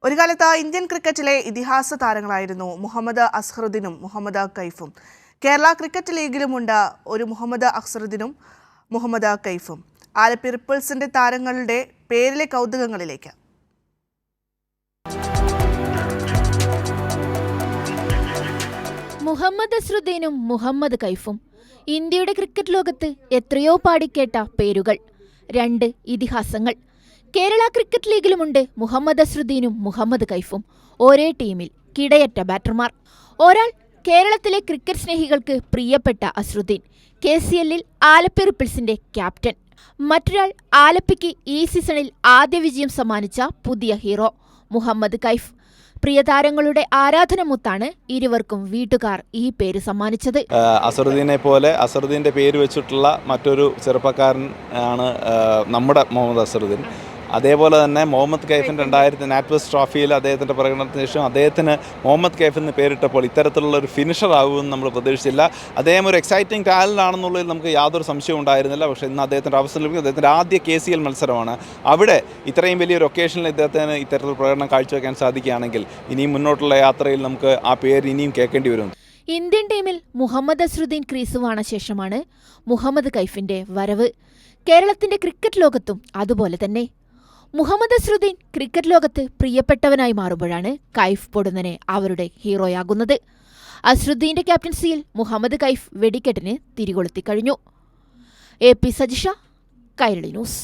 ഒരു കാലത്ത് ഇന്ത്യൻ ക്രിക്കറ്റിലെ ഇതിഹാസ താരങ്ങളായിരുന്നു മുഹമ്മദ് അസ്ഹറുദ്ദീനും മുഹമ്മദ് കൈഫും. കേരള ക്രിക്കറ്റ് ലീഗിലുമുണ്ട് ഒരു മുഹമ്മദ് അസ്ഹറുദ്ദീനും മുഹമ്മദ് കൈഫും. ആലപ്പി റിപ്പിൾസിന്റെ താരങ്ങളുടെ പേരിലെ കൗതുകങ്ങളിലേക്ക്. മുഹമ്മദ് അസ്ഹറുദ്ദീനും മുഹമ്മദ് കൈഫും ഇന്ത്യയുടെ ക്രിക്കറ്റ് ലോകത്ത് എത്രയോ പാടിക്കേട്ട പേരുകൾ. രണ്ട് ഇതിഹാസങ്ങൾ. കേരള ക്രിക്കറ്റ് ലീഗിലുമുണ്ട് മുഹമ്മദ് അസ്ഹറുദ്ദീനും മുഹമ്മദ് കൈഫും. ഒരേ ടീമിൽ കിടയറ്റ ബാറ്റർമാർ. ഒരാൾ കേരളത്തിലെ ക്രിക്കറ്റ് സ്നേഹികൾക്ക് പ്രിയപ്പെട്ട അസ്ഹറുദ്ദീൻ, KCLൽ ആലപ്പി റിപ്പിൾസിന്റെ ക്യാപ്റ്റൻ. മറ്റൊരാൾ ആലപ്പിക്ക് ഈ സീസണിൽ ആദ്യ വിജയം സമ്മാനിച്ച പുതിയ ഹീറോ മുഹമ്മദ് കൈഫ്. പ്രിയതാരങ്ങളുടെ ആരാധനമുത്താണ് ഇരുവർക്കും വീട്ടുകാർ ഈ പേര് സമ്മാനിച്ചത്. അസ്ഹറുദ്ദീനെ പോലെ അസ്ഹറുദ്ദീൻ്റെ പേര് വെച്ചിട്ടുള്ള മറ്റൊരു ചെറുപ്പക്കാരൻ ആണ് നമ്മുടെ മുഹമ്മദ് അസ്ഹറുദ്ദീൻ. അതേപോലെ തന്നെ മുഹമ്മദ് കൈഫിന് 2000 നാറ്റ്വെസ്റ്റ് ട്രോഫിയിൽ അദ്ദേഹത്തിൻ്റെ പ്രകടനത്തിന് ശേഷം അദ്ദേഹത്തിന് മുഹമ്മദ് കൈഫ് എന്ന് പേരിട്ടപ്പോൾ ഇത്തരത്തിലുള്ള ഒരു ഫിനിഷർ ആകുമെന്ന് നമ്മൾ പ്രതീക്ഷിച്ചില്ല. അദ്ദേഹം ഒരു എക്സൈറ്റിംഗ് ടാലൻ്റ് ആണെന്നുള്ളതിൽ നമുക്ക് യാതൊരു സംശയവും ഉണ്ടായിരുന്നില്ല. പക്ഷേ ഇന്ന് അദ്ദേഹത്തിൻ്റെ അവസരം ലഭിക്കും. അദ്ദേഹത്തിൻ്റെ ആദ്യ KCL മത്സരമാണ്. അവിടെ ഇത്രയും വലിയൊരു ഒക്കേഷനിൽ ഇദ്ദേഹത്തിന് ഇത്തരത്തിൽ പ്രകടനം കാഴ്ചവെക്കാൻ സാധിക്കുകയാണെങ്കിൽ ഇനിയും മുന്നോട്ടുള്ള യാത്രയിൽ നമുക്ക് ആ പേര് ഇനിയും കേൾക്കേണ്ടി വരും. ഇന്ത്യൻ ടീമിൽ മുഹമ്മദ് അസ്ഹറുദ്ദീൻ ക്രീസ് വാണ ശേഷമാണ് മുഹമ്മദ് കൈഫിന്റെ വരവ്. കേരളത്തിന്റെ ക്രിക്കറ്റ് ലോകത്തും അതുപോലെ തന്നെ. മുഹമ്മദ് അസ്ഹറുദ്ദീൻ ക്രിക്കറ്റ് ലോകത്ത് പ്രിയപ്പെട്ടവനായി മാറുമ്പോഴാണ് കൈഫ് പൊടുന്നനെ അവരുടെ ഹീറോയാകുന്നത്. അസ്ഹറുദ്ദീന്റെ ക്യാപ്റ്റൻസിയിൽ മുഹമ്മദ് കൈഫ് വെടിക്കെട്ടിന് തിരികൊളുത്തി കഴിഞ്ഞു. AP Sajisha, Kairali news.